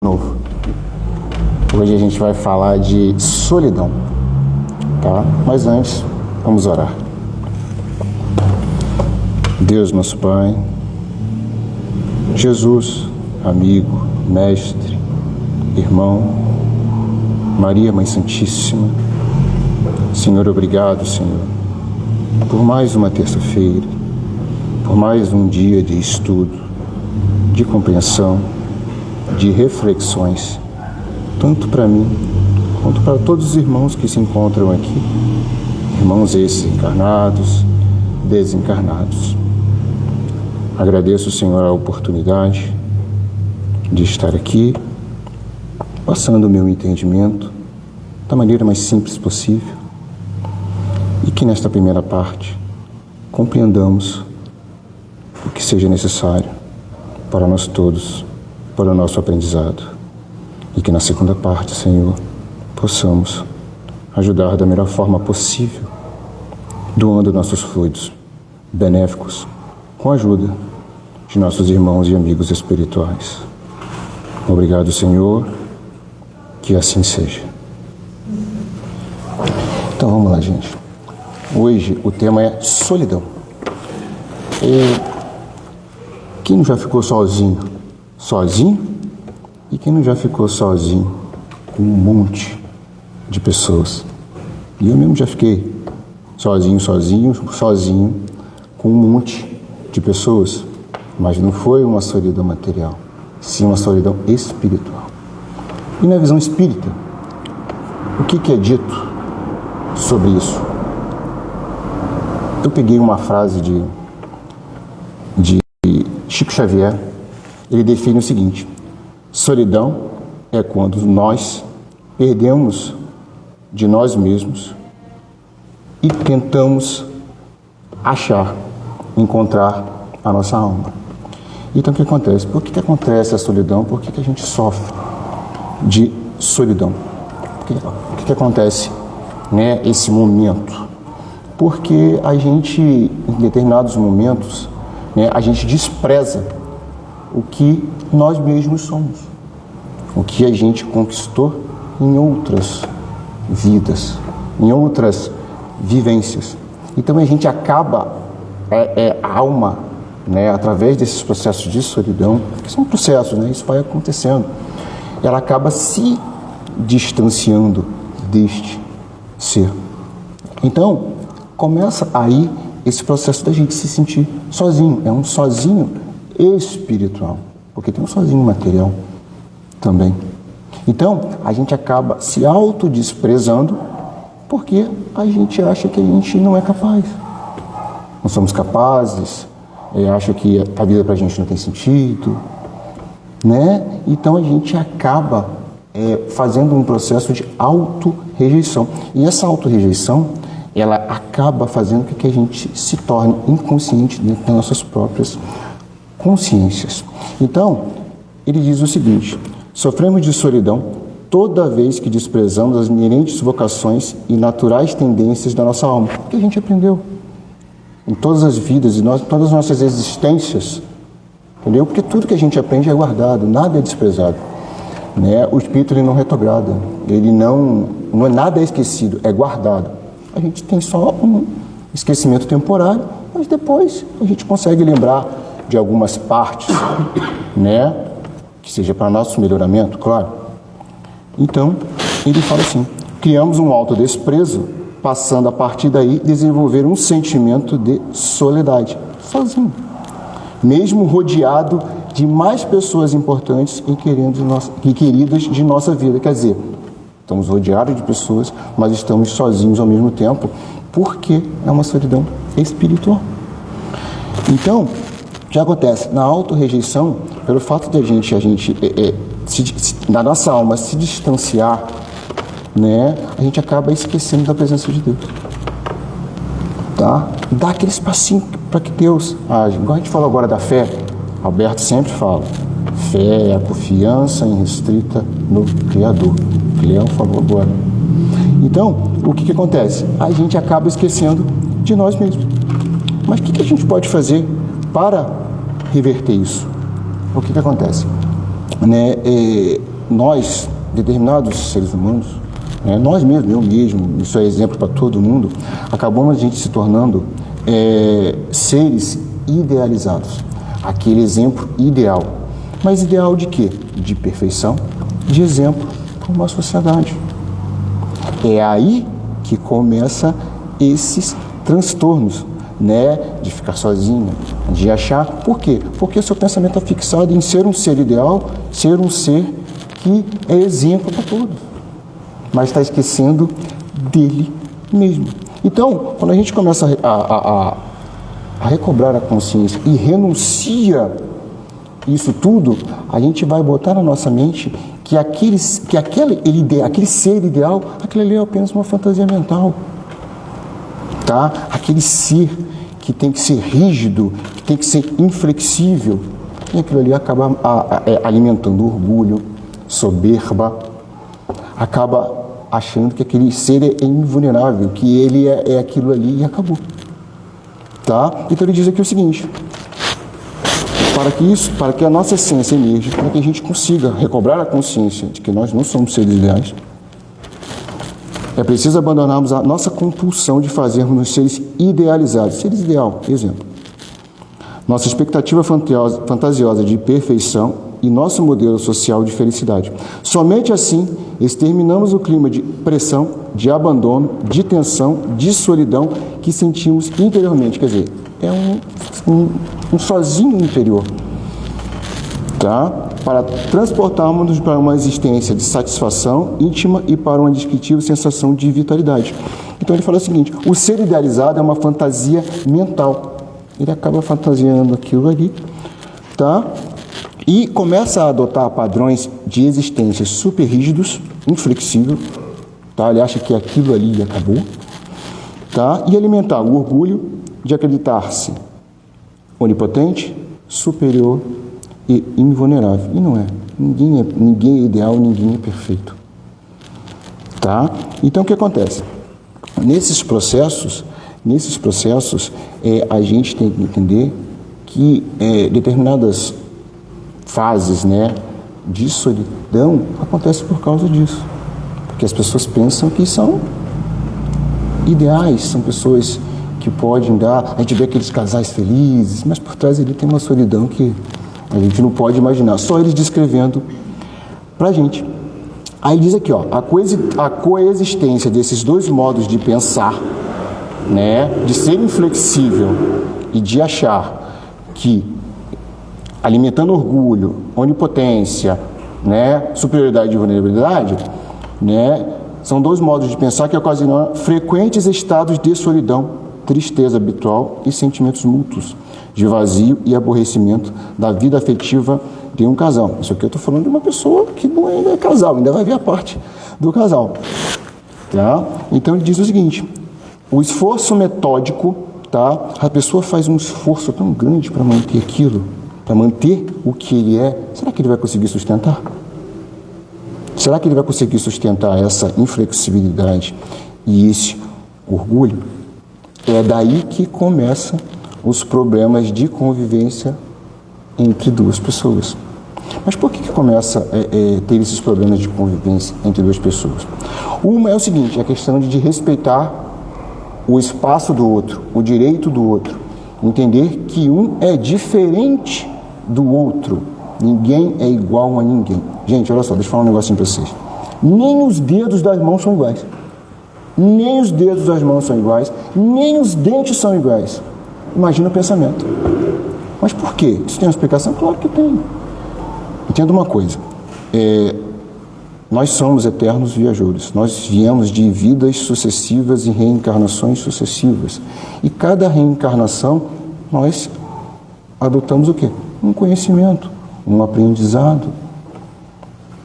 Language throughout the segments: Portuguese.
novo. Hoje a gente vai falar de solidão, tá? Mas antes, vamos orar. Deus, nosso Pai, Jesus, amigo, mestre, irmão, Maria, Mãe Santíssima, Senhor, obrigado, Senhor, por mais uma terça-feira, por mais um dia de estudo, de compreensão, de reflexões, tanto para mim, quanto para todos os irmãos que se encontram aqui, irmãos esses encarnados, desencarnados. Agradeço, Senhor, a oportunidade de estar aqui, passando o meu entendimento da maneira mais simples possível, e que nesta primeira parte compreendamos o que seja necessário para nós todos, para o nosso aprendizado, e que na segunda parte, Senhor, possamos ajudar da melhor forma possível, doando nossos fluidos benéficos com a ajuda de nossos irmãos e amigos espirituais. Obrigado, Senhor, que assim seja. Então vamos lá, gente. Hoje o tema é solidão. Quem não já ficou sozinho? E quem não já ficou sozinho com um monte de pessoas? E eu mesmo já fiquei sozinho com um monte de pessoas, mas não foi uma solidão material, sim uma solidão espiritual. E na visão espírita, o que é dito sobre isso? Eu peguei uma frase de Chico Xavier. Ele define o seguinte: solidão é quando nós perdemos de nós mesmos e tentamos encontrar a nossa alma. Então o que acontece? Por que acontece a solidão? Por que a gente sofre de solidão? O que acontece, né, esse momento? Porque a gente, em determinados momentos, né, a gente despreza o que nós mesmos somos, o que a gente conquistou em outras vidas, em outras vivências. Então a gente acaba, a alma, né, através desses processos de solidão, que são processos, né, isso vai acontecendo, ela acaba se distanciando deste ser. Então começa aí esse processo da gente se sentir sozinho. É um sozinho espiritual, porque tem um sozinho material também. Então, a gente acaba se autodesprezando porque a gente acha que a gente não é capaz. Não somos capazes, acha que a vida pra gente não tem sentido, né? Então, a gente acaba fazendo um processo de auto-rejeição. E essa auto-rejeição, ela acaba fazendo com que a gente se torne inconsciente dentro das nossas próprias consciências. Então, ele diz o seguinte: sofremos de solidão toda vez que desprezamos as inerentes vocações e naturais tendências da nossa alma, que a gente aprendeu em todas as vidas e todas as nossas existências, entendeu? Porque tudo que a gente aprende é guardado, nada é desprezado, né? O espírito, ele não retrograda, ele não é nada esquecido, é guardado. A gente tem só um esquecimento temporário, mas depois a gente consegue lembrar de algumas partes, né, que seja para nosso melhoramento, claro. Então, ele fala assim: criamos um autodesprezo, passando a partir daí desenvolver um sentimento de soledade, sozinho, mesmo rodeado de mais pessoas importantes e queridas de nossa vida. Quer dizer, estamos rodeados de pessoas, mas estamos sozinhos ao mesmo tempo, porque é uma solidão espiritual. Então, o que acontece? Na auto-rejeição, pelo fato de a gente da nossa alma se distanciar, né, a gente acaba esquecendo da presença de Deus. Tá? Dá aquele espacinho para que Deus age. Igual a gente falou agora da fé, Alberto sempre fala: fé é a confiança irrestrita no Criador. Leão falou agora. Então, o que acontece? A gente acaba esquecendo de nós mesmos. Mas o que a gente pode fazer para reverter isso? O que acontece? né, nós, determinados seres humanos, né, nós mesmos, eu mesmo, isso é exemplo para todo mundo, acabamos a gente se tornando seres idealizados. Aquele exemplo ideal. Mas ideal de quê? De perfeição, de exemplo para uma sociedade. É aí que começa esses transtornos, né? De ficar sozinho, de achar. Por quê? Porque o seu pensamento é fixado em ser um ser ideal, ser um ser que é exemplo para todos, mas está esquecendo dele mesmo. Então, quando a gente começa a recobrar a consciência e renuncia isso tudo, a gente vai botar na nossa mente que aquele ser ideal, aquilo ali é apenas uma fantasia mental, tá? Aquele ser que tem que ser rígido, que tem que ser inflexível, e aquilo ali acaba alimentando orgulho, soberba, acaba achando que aquele ser é invulnerável, que ele é aquilo ali e acabou. Tá? Então ele diz aqui o seguinte: para que a nossa essência emerja, para que a gente consiga recobrar a consciência de que nós não somos seres ideais, é preciso abandonarmos a nossa compulsão de fazermos seres idealizados. Seres ideal, exemplo. Nossa expectativa fantasiosa de perfeição e nosso modelo social de felicidade. Somente assim exterminamos o clima de pressão, de abandono, de tensão, de solidão que sentimos interiormente. Quer dizer, é um sozinho interior, tá? Para transportarmos-nos para uma existência de satisfação íntima e para uma indescritível sensação de vitalidade. Então ele fala o seguinte: o ser idealizado é uma fantasia mental. Ele acaba fantasiando aquilo ali, tá? E começa a adotar padrões de existência super rígidos, inflexível, tá? Ele acha que aquilo ali acabou, tá? E alimentar o orgulho de acreditar-se onipotente, superior e invulnerável. E não é. Ninguém é ideal, ninguém é perfeito, tá? Então o que acontece? Nesses processos, a gente tem que entender que determinadas fases, né, de solidão acontecem por causa disso. Porque as pessoas pensam que são ideais, são pessoas que podem dar... A gente vê aqueles casais felizes, mas por trás ali tem uma solidão que a gente não pode imaginar. Só eles descrevendo pra gente. Aí diz aqui, ó, a coexistência desses dois modos de pensar, né, de ser inflexível e de achar que alimentando orgulho, onipotência, né, superioridade e vulnerabilidade, né, são dois modos de pensar que ocasionam frequentes estados de solidão, tristeza habitual e sentimentos mútuos de vazio e aborrecimento da vida afetiva de um casal. Isso aqui eu estou falando de uma pessoa que não ainda é casal, ainda vai ver a parte do casal, tá? Então ele diz o seguinte: o esforço metódico, tá? A pessoa faz um esforço tão grande para manter aquilo, para manter o que ele é. Será que ele vai conseguir sustentar? Será que ele vai conseguir sustentar essa inflexibilidade e esse orgulho? É daí que começam os problemas de convivência entre duas pessoas. Mas por que começa a ter esses problemas de convivência entre duas pessoas? Uma é o seguinte: a questão de respeitar o espaço do outro, o direito do outro. Entender que um é diferente do outro. Ninguém é igual a ninguém. Gente, olha só, deixa eu falar um negocinho para vocês. Nem os dedos das mãos são iguais. Nem os dedos das mãos são iguais, nem os dentes são iguais. Imagina o pensamento. Mas por quê? Isso tem uma explicação? Claro que tem. Entenda uma coisa. Nós somos eternos viajores. Nós viemos de vidas sucessivas e reencarnações sucessivas. E cada reencarnação, nós adotamos o quê? Um conhecimento, um aprendizado.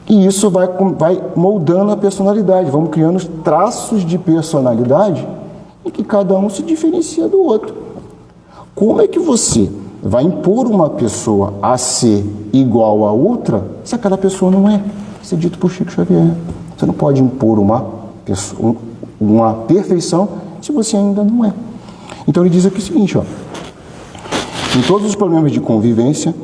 E isso vai moldando a personalidade. Vamos criando traços de personalidade em que cada um se diferencia do outro. Como é que você vai impor uma pessoa a ser igual a outra se aquela pessoa não é? Isso é dito por Chico Xavier. Você não pode impor uma perfeição se você ainda não é. Então ele diz aqui o seguinte, ó: em todos os problemas de convivência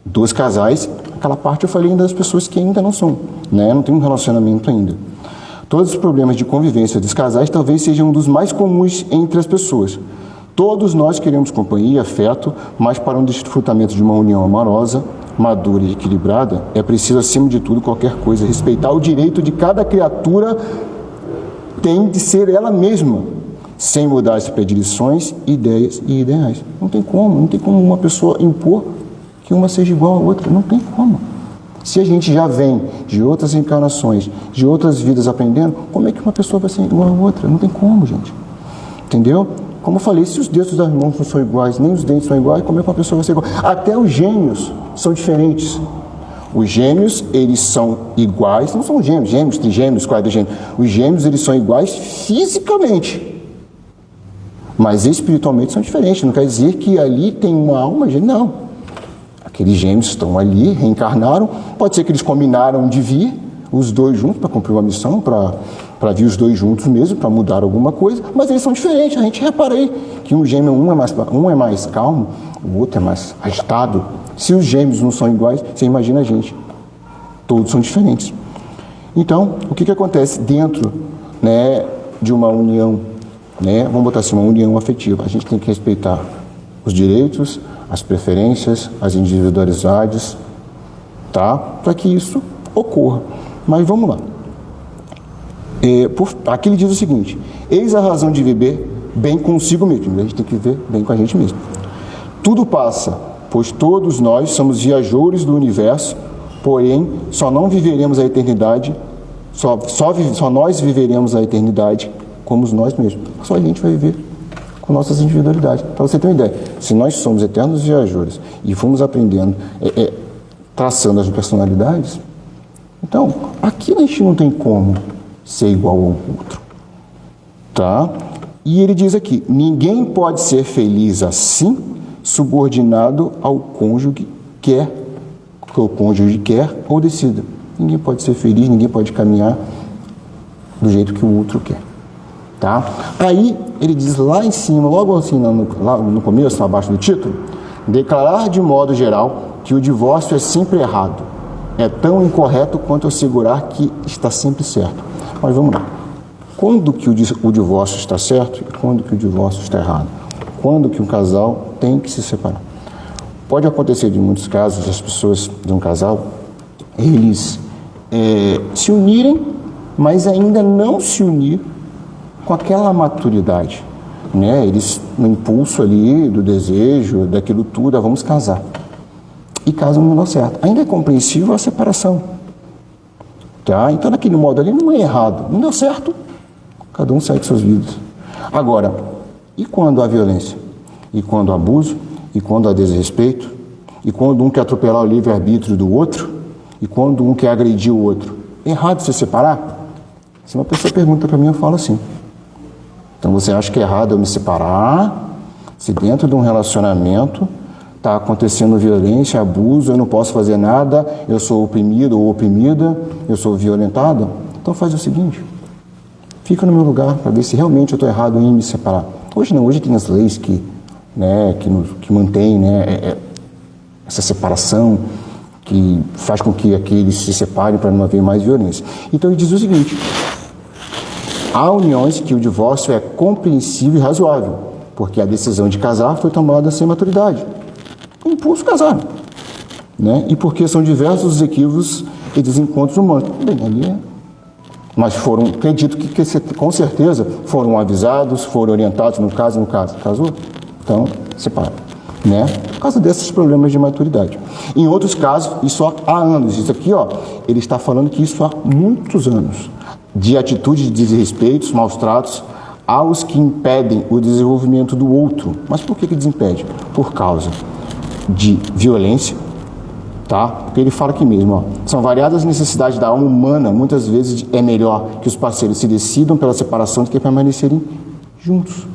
dos casais, Aquela parte eu falei ainda das pessoas que ainda não são, né? Não tem um relacionamento ainda. Todos os problemas de convivência dos casais talvez sejam um dos mais comuns entre as pessoas. Todos nós queremos companhia, afeto, mas para um desfrutamento de uma união amorosa, madura e equilibrada, é preciso, acima de tudo, qualquer coisa, respeitar o direito de cada criatura tem de ser ela mesma, sem mudar as predileções, ideias e ideais. Não tem como uma pessoa impor que uma seja igual a outra, não tem como. Se a gente já vem de outras encarnações, de outras vidas aprendendo, como é que uma pessoa vai ser igual a outra? Não tem como, gente. Entendeu? Como eu falei, se os dedos das mãos não são iguais, nem os dentes são iguais, como é que uma pessoa vai ser igual? Até os gêmeos são diferentes. Os gêmeos, eles são iguais, não são gêmeos, trigêmeos, quadrigêmeos. Os gêmeos, eles são iguais fisicamente, mas espiritualmente são diferentes. Não quer dizer que ali tem uma alma gêmea, não. Aqueles gêmeos estão ali, reencarnaram, pode ser que eles combinaram de vir, os dois juntos, para cumprir uma missão, para vir os dois juntos mesmo, para mudar alguma coisa, mas eles são diferentes. A gente repara aí que um gêmeo, um é mais calmo, o outro é mais agitado. Se os gêmeos não são iguais, você imagina a gente. Todos são diferentes. Então, o que acontece dentro, né, de uma união, né, vamos botar assim, uma união afetiva? A gente tem que respeitar os direitos, as preferências, as individualidades, tá? Para que isso ocorra. Mas vamos lá. Aqui ele diz o seguinte: eis a razão de viver bem consigo mesmo. A gente tem que viver bem com a gente mesmo. Tudo passa, pois todos nós somos viajores do universo, porém só não viveremos a eternidade, só nós viveremos a eternidade como nós mesmos. Só a gente vai viver com nossas individualidades. Para você ter uma ideia, se nós somos eternos viajores e fomos aprendendo, traçando as personalidades, então aqui a gente não tem como ser igual ao outro, tá? E ele diz aqui: ninguém pode ser feliz assim, subordinado ao cônjuge quer, que o cônjuge quer ou decida. Ninguém pode ser feliz, ninguém pode caminhar do jeito que o outro quer, tá? Aí ele diz lá em cima, logo assim lá no começo, abaixo do título: declarar de modo geral que o divórcio é sempre errado, é tão incorreto quanto assegurar que está sempre certo. Mas vamos lá. Quando que o divórcio está certo e quando que o divórcio está errado? Quando que um casal tem que se separar? Pode acontecer de muitos casos as pessoas de um casal, eles se unirem, mas ainda não se unir com aquela maturidade, né? Eles, no impulso ali do desejo, daquilo tudo, vamos casar. E casam não dá certo. Ainda é compreensível a separação, tá? Então, naquele modo ali não é errado, não deu certo, cada um segue suas vidas. Agora, e quando há violência? E quando há abuso? E quando há desrespeito? E quando um quer atropelar o livre-arbítrio do outro? E quando um quer agredir o outro? É errado se separar? Se uma pessoa pergunta para mim, eu falo assim: então você acha que é errado eu me separar? Se dentro de um relacionamento está acontecendo violência, abuso, eu não posso fazer nada, eu sou oprimido ou oprimida, eu sou violentada? Então faz o seguinte: fica no meu lugar para ver se realmente eu estou errado em me separar. Hoje não, hoje tem as leis que mantêm, né, essa separação, que faz com que aqueles se separem para não haver mais violência. Então ele diz o seguinte: há uniões que o divórcio é compreensível e razoável, porque a decisão de casar foi tomada sem maturidade. O impulso casar, né? E porque são diversos os equívocos e desencontros humanos. Bem, ali mas foram, acredito que com certeza foram avisados, foram orientados, no caso, casou? Então, separa, né? Por causa desses problemas de maturidade. Em outros casos, isso há anos. Isso aqui, ó, ele está falando que isso há muitos anos. De atitudes de desrespeitos, maus tratos, aos que impedem o desenvolvimento do outro. Mas por que desimpede? Por causa de violência, tá? Porque ele fala aqui mesmo, ó, são variadas necessidades da alma humana, muitas vezes é melhor que os parceiros se decidam pela separação do que permanecerem juntos.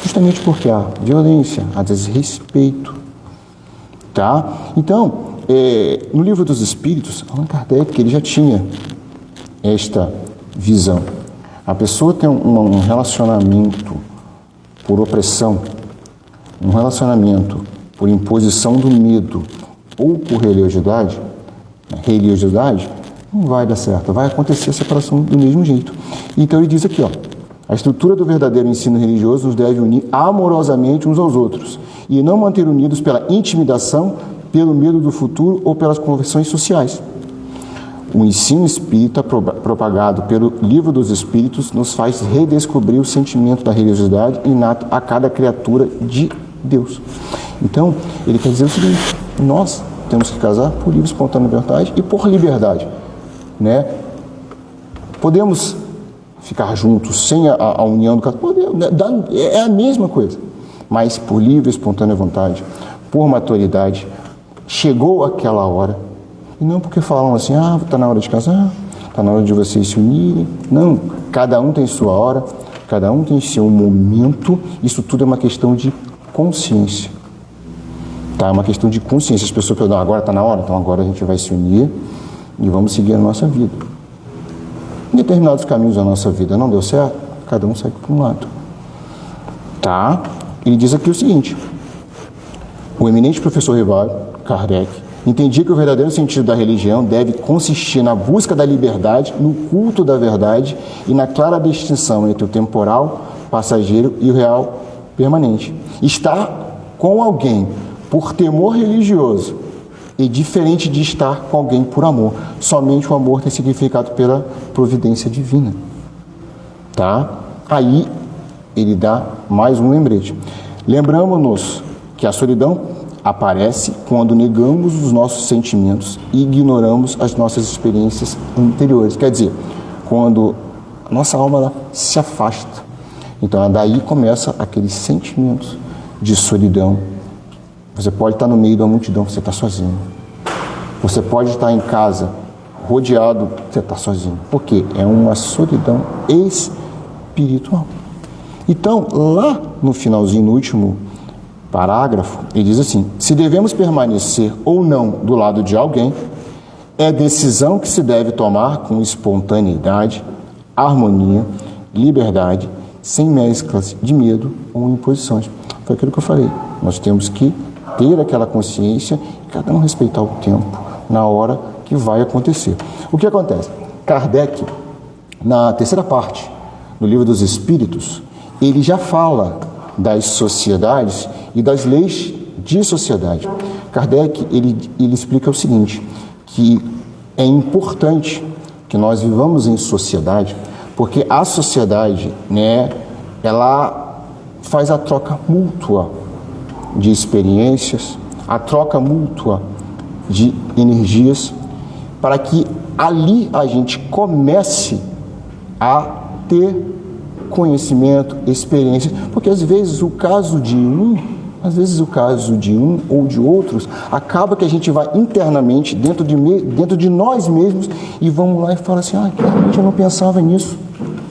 Justamente porque há violência, há desrespeito, tá? Então, no Livro dos Espíritos, Allan Kardec, ele já tinha esta visão. A pessoa tem um relacionamento por opressão, um relacionamento por imposição do medo ou por religiosidade, religiosidade, não vai dar certo, vai acontecer a separação do mesmo jeito. Então ele diz aqui, ó, a estrutura do verdadeiro ensino religioso nos deve unir amorosamente uns aos outros e não manter unidos pela intimidação, pelo medo do futuro ou pelas conversões sociais. O ensino espírita propagado pelo Livro dos Espíritos nos faz redescobrir o sentimento da religiosidade inato a cada criatura de Deus. Então, ele quer dizer o seguinte, nós temos que casar por livre, espontânea vontade e por liberdade, né? Podemos ficar juntos sem a união do casamento? Podemos, é a mesma coisa, mas por livre, espontânea vontade, por maturidade, chegou aquela hora, e não porque falam assim, está na hora de casar, está na hora de vocês se unirem. Não, cada um tem sua hora, cada um tem seu momento, isso tudo é uma questão de consciência. Tá? É uma questão de consciência. As pessoas falam, agora está na hora, então agora a gente vai se unir e vamos seguir a nossa vida. Em determinados caminhos da nossa vida não deu certo, cada um segue para um lado. Tá? Ele diz aqui o seguinte, o eminente professor Rivaldo, Kardec, entendia que o verdadeiro sentido da religião deve consistir na busca da liberdade, no culto da verdade e na clara distinção entre o temporal, passageiro e o real, permanente. Estar com alguém por temor religioso é diferente de estar com alguém por amor. Somente o amor tem significado pela providência divina. Tá? Aí ele dá mais um lembrete. Lembramos-nos que a solidão aparece quando negamos os nossos sentimentos e ignoramos as nossas experiências anteriores. Quer dizer, quando a nossa alma se afasta. Então, daí começa aqueles sentimentos de solidão. Você pode estar no meio de uma multidão, você está sozinho. Você pode estar em casa, rodeado, você está sozinho. Por quê? É uma solidão espiritual. Então, lá no finalzinho, no último parágrafo, ele diz assim, se devemos permanecer ou não do lado de alguém, é decisão que se deve tomar com espontaneidade, harmonia, liberdade, sem mesclas de medo ou imposições. Foi aquilo que eu falei. Nós temos que ter aquela consciência e cada um respeitar o tempo na hora que vai acontecer. O que acontece? Kardec, na terceira parte do Livro dos Espíritos, ele já fala das sociedades e das leis de sociedade. Kardec, ele explica o seguinte, que é importante que nós vivamos em sociedade, porque a sociedade, né, ela faz a troca mútua de experiências, a troca mútua de energias, para que ali a gente comece a ter conhecimento, experiência, porque às vezes o caso de um ou de outros, acaba que a gente vai internamente dentro de nós mesmos e vamos lá e fala assim, realmente eu não pensava nisso.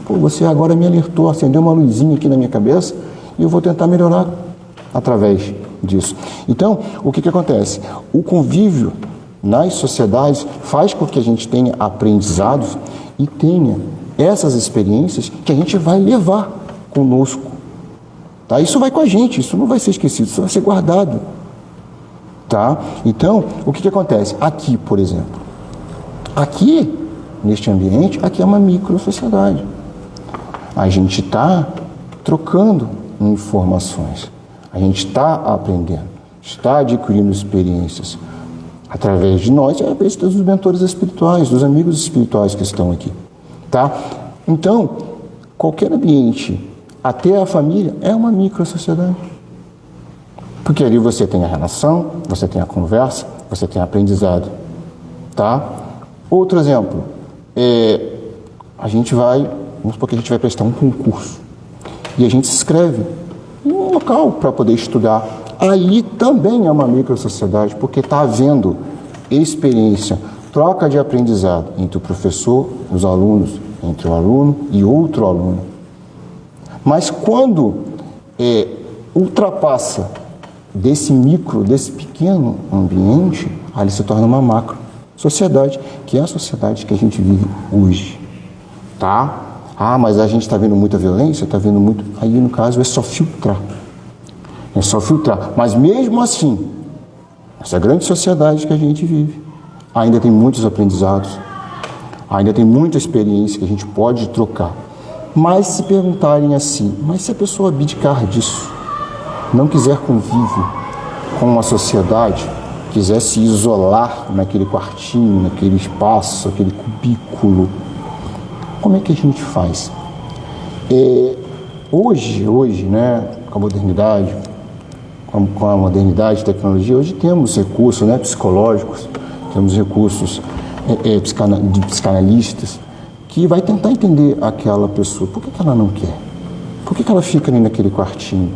Pô, você agora me alertou, acendeu uma luzinha aqui na minha cabeça e eu vou tentar melhorar através disso. Então, o que acontece? O convívio nas sociedades faz com que a gente tenha aprendizados e tenha essas experiências que a gente vai levar conosco. Tá? Isso vai com a gente, isso não vai ser esquecido, isso vai ser guardado. Tá? Então, o que acontece? Aqui, por exemplo, aqui, neste ambiente, aqui é uma micro-sociedade. A gente está trocando informações, a gente está aprendendo, está adquirindo experiências através de nós e através dos mentores espirituais, dos amigos espirituais que estão aqui. Tá? Então, qualquer ambiente, até a família, é uma micro-sociedade. Porque ali você tem a relação, você tem a conversa, você tem aprendizado. Tá? Outro exemplo, vamos supor que a gente vai prestar um concurso e a gente se inscreve em um local para poder estudar. Ali também é uma micro-sociedade, porque está havendo experiência, troca de aprendizado entre o professor, os alunos, entre o aluno e outro aluno. Mas quando ultrapassa desse pequeno ambiente, ali se torna uma macro sociedade, que é a sociedade que a gente vive hoje. Tá? Mas a gente está vendo muita violência, está vendo muito... Aí, no caso, é só filtrar. É só filtrar. Mas mesmo assim, essa grande sociedade que a gente vive, ainda tem muitos aprendizados, ainda tem muita experiência que a gente pode trocar. Mas se perguntarem assim, mas se a pessoa abdicar disso, não quiser convívio com a sociedade, quiser se isolar naquele quartinho, naquele espaço, aquele cubículo, como é que a gente faz? Hoje, né, com a modernidade, a tecnologia, hoje temos recursos, né, psicológicos, temos recursos de psicanalistas, que vai tentar entender aquela pessoa. Por que ela não quer? Por que ela fica ali naquele quartinho?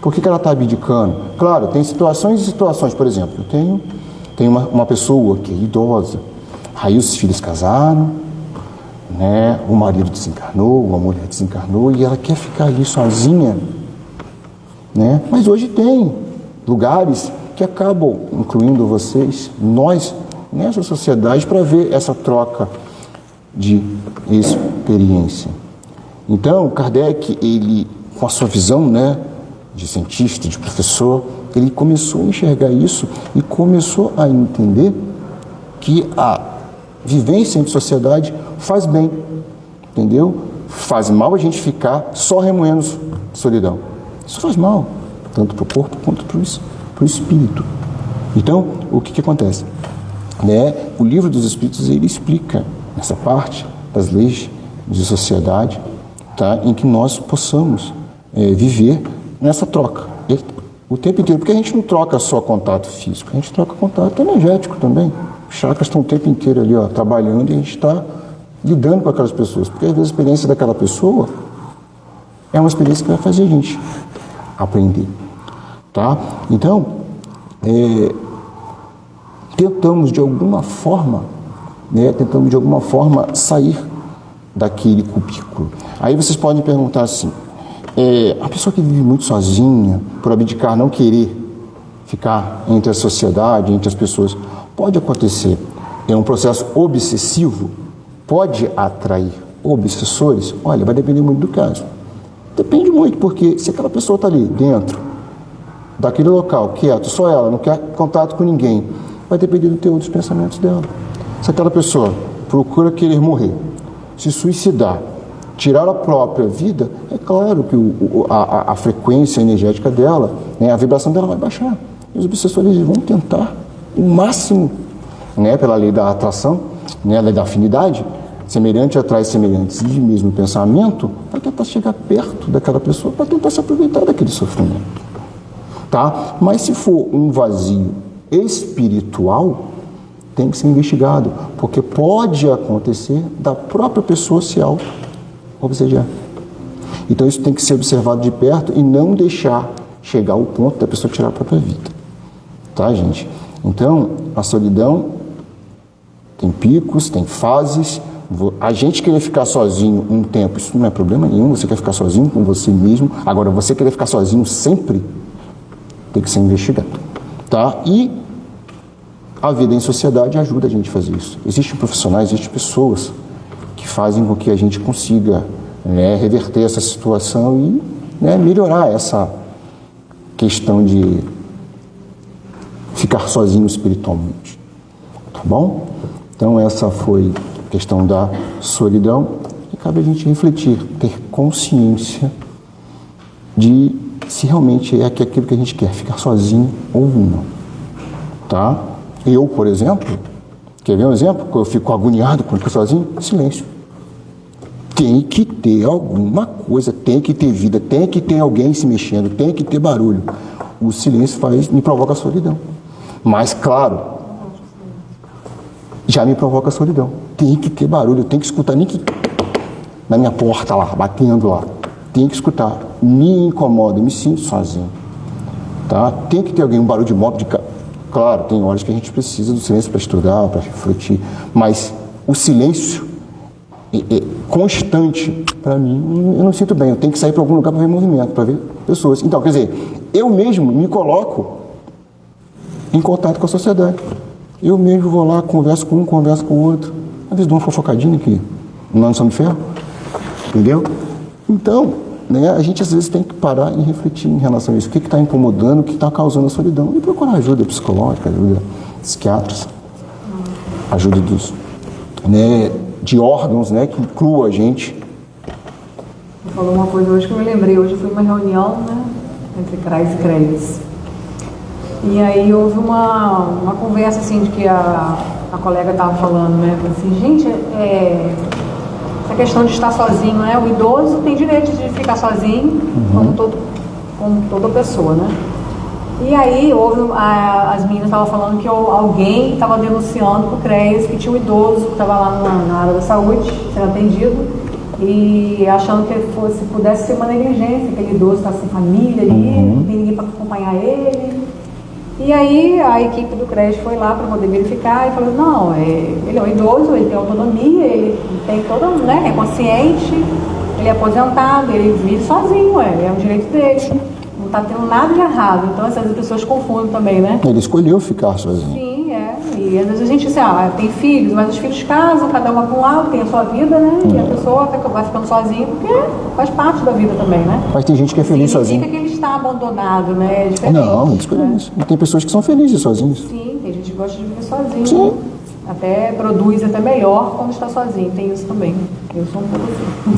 Por que ela está abdicando? Claro, tem situações e situações. Por exemplo, eu tenho uma pessoa que é idosa, aí os filhos casaram, né, o marido desencarnou, a mulher desencarnou e ela quer ficar ali sozinha, né? Mas hoje tem lugares que acabam incluindo vocês, nós, nessa sociedade, para ver essa troca de experiência. Então, Kardec, ele, com a sua visão, né, de cientista, de professor, ele começou a enxergar isso e começou a entender que a vivência em sociedade faz bem, entendeu? Faz mal a gente ficar só remoendo solidão. Isso faz mal, tanto para o corpo quanto para o espírito. Então, o que acontece? Né? O Livro dos Espíritos, ele explica essa parte das leis de sociedade, tá? Em que nós possamos viver nessa troca o tempo inteiro, porque a gente não troca só contato físico, a gente troca contato energético também. Os chakras estão o tempo inteiro ali, ó, trabalhando, e a gente está lidando com aquelas pessoas, porque às vezes a experiência daquela pessoa é uma experiência que vai fazer a gente aprender, tá? Então, tentamos de alguma forma sair daquele cubículo. Aí vocês podem perguntar assim, a pessoa que vive muito sozinha, por abdicar, não querer ficar entre a sociedade, entre as pessoas, pode acontecer. É um processo obsessivo, pode atrair obsessores? Olha, vai depender muito do caso. Depende muito, porque se aquela pessoa está ali dentro daquele local, quieto, só ela, não quer contato com ninguém, vai depender do teor dos pensamentos dela. Se aquela pessoa procura querer morrer, se suicidar, tirar a própria vida, é claro que a frequência energética dela, né, a vibração dela vai baixar. E os obsessores vão tentar o máximo, né, pela lei da atração, né, a lei da afinidade, semelhante atrai semelhantes de mesmo pensamento, para tentar chegar perto daquela pessoa, para tentar se aproveitar daquele sofrimento. Tá? Mas se for um vazio espiritual, tem que ser investigado, porque pode acontecer da própria pessoa se auto-obsediar. Então isso tem que ser observado de perto e não deixar chegar ao ponto da pessoa tirar a própria vida. Tá, gente? Então, a solidão tem picos, tem fases. A gente querer ficar sozinho um tempo, isso não é problema nenhum, você quer ficar sozinho com você mesmo. Agora, você querer ficar sozinho sempre, tem que ser investigado. Tá? E a vida em sociedade ajuda a gente a fazer isso. Existem profissionais, existem pessoas que fazem com que a gente consiga, né, reverter essa situação e, né, melhorar essa questão de ficar sozinho espiritualmente. Tá bom? Então essa foi a questão da solidão e cabe a gente refletir, ter consciência de se realmente é aquilo que a gente quer, ficar sozinho ou não. Tá? Eu, por exemplo, quer ver um exemplo? Quando eu fico agoniado quando fico sozinho, silêncio. Tem que ter alguma coisa, tem que ter vida, tem que ter alguém se mexendo, tem que ter barulho. O silêncio me provoca solidão. Mas, claro, já me provoca solidão. Tem que ter barulho, tem que escutar, nem que na minha porta lá, batendo lá. Tem que escutar. Me incomoda, me sinto sozinho. Tá? Tem que ter alguém, um barulho de moto, de carro. Claro, tem horas que a gente precisa do silêncio para estudar, para refletir, mas o silêncio é constante para mim, eu não sinto bem, eu tenho que sair para algum lugar para ver movimento, para ver pessoas. Então, quer dizer, eu mesmo me coloco em contato com a sociedade. Eu mesmo vou lá, converso com um, converso com o outro, às vezes dou uma fofocadinha aqui, não somos de ferro, entendeu? Então, né, a gente às vezes tem que parar e refletir em relação a isso. O que está incomodando, o que está causando a solidão. E procurar ajuda psicológica, ajuda psiquiatras. ajuda de órgãos, que inclua a gente. Você falou uma coisa hoje que eu me lembrei. Hoje foi uma reunião, entre CRAS e CREAS. E aí houve uma conversa assim de que a colega estava falando, falou assim, gente, essa questão de estar sozinho, o idoso tem direito de ficar sozinho, como toda pessoa, E aí as meninas estavam falando que alguém estava denunciando para o CREAS que tinha um idoso que estava lá na área da saúde, sendo atendido, e achando que pudesse ser uma negligência, aquele idoso está sem família ali, não tem ninguém para acompanhar ele. E aí a equipe do CREAS foi lá para poder verificar e falou, não, ele é um idoso, ele tem autonomia, ele tem toda, é consciente, ele é aposentado, ele vive sozinho, é um direito dele, não está tendo nada de errado. Então essas pessoas confundem também, Ele escolheu ficar sozinho. Sim, e às vezes a gente assim, tem filhos, mas os filhos casam, cada uma para um lado, tem a sua vida, e a pessoa vai ficando sozinha porque faz parte da vida também, Mas tem gente que é feliz sozinho. Significa que ele está abandonado, É diferente. Não, isso. E tem pessoas que são felizes sozinhos. Sim, tem gente que gosta de viver sozinho. Sim. Até produz até melhor quando está sozinho, tem isso também. Eu sou um pouco assim.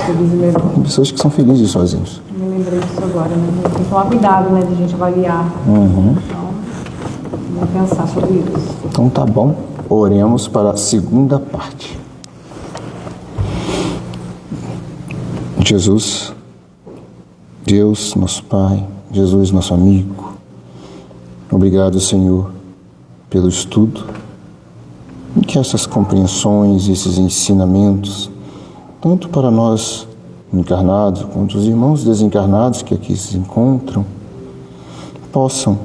Produzir melhor. Tem pessoas que são felizes sozinhos. Me lembrei disso agora, Tem que tomar cuidado, de a gente avaliar. Então, vamos pensar sobre isso. Então tá bom, oremos para a segunda parte. Jesus, Deus, nosso Pai, Jesus, nosso amigo, obrigado, Senhor, pelo estudo, e que essas compreensões, esses ensinamentos, tanto para nós encarnados, quanto os irmãos desencarnados que aqui se encontram, possam,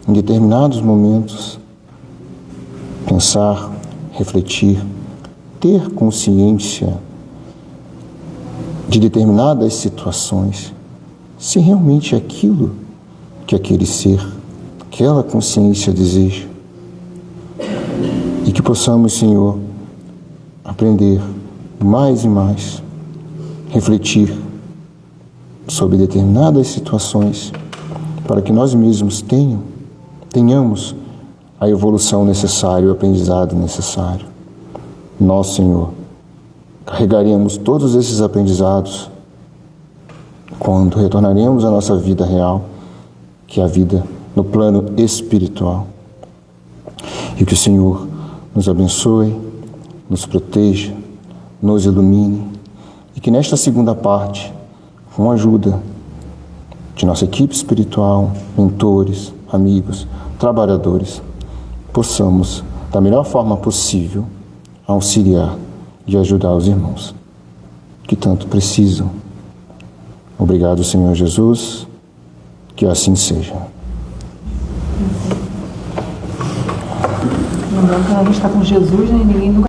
em determinados momentos, pensar, refletir, ter consciência de determinadas situações, se realmente é aquilo que aquele ser, aquela consciência deseja. E que possamos, Senhor, aprender mais e mais, refletir sobre determinadas situações, para que nós mesmos tenhamos a evolução necessária, o aprendizado necessário. Nós, Senhor, carregaremos todos esses aprendizados quando retornaremos à nossa vida real, que é a vida no plano espiritual. E que o Senhor nos abençoe, nos proteja, nos ilumine, e que nesta segunda parte, com a ajuda de nossa equipe espiritual, mentores, amigos, trabalhadores, possamos, da melhor forma possível, auxiliar e ajudar os irmãos que tanto precisam. Obrigado, Senhor Jesus, que assim seja. Lembrando que a gente está com Jesus, ninguém nunca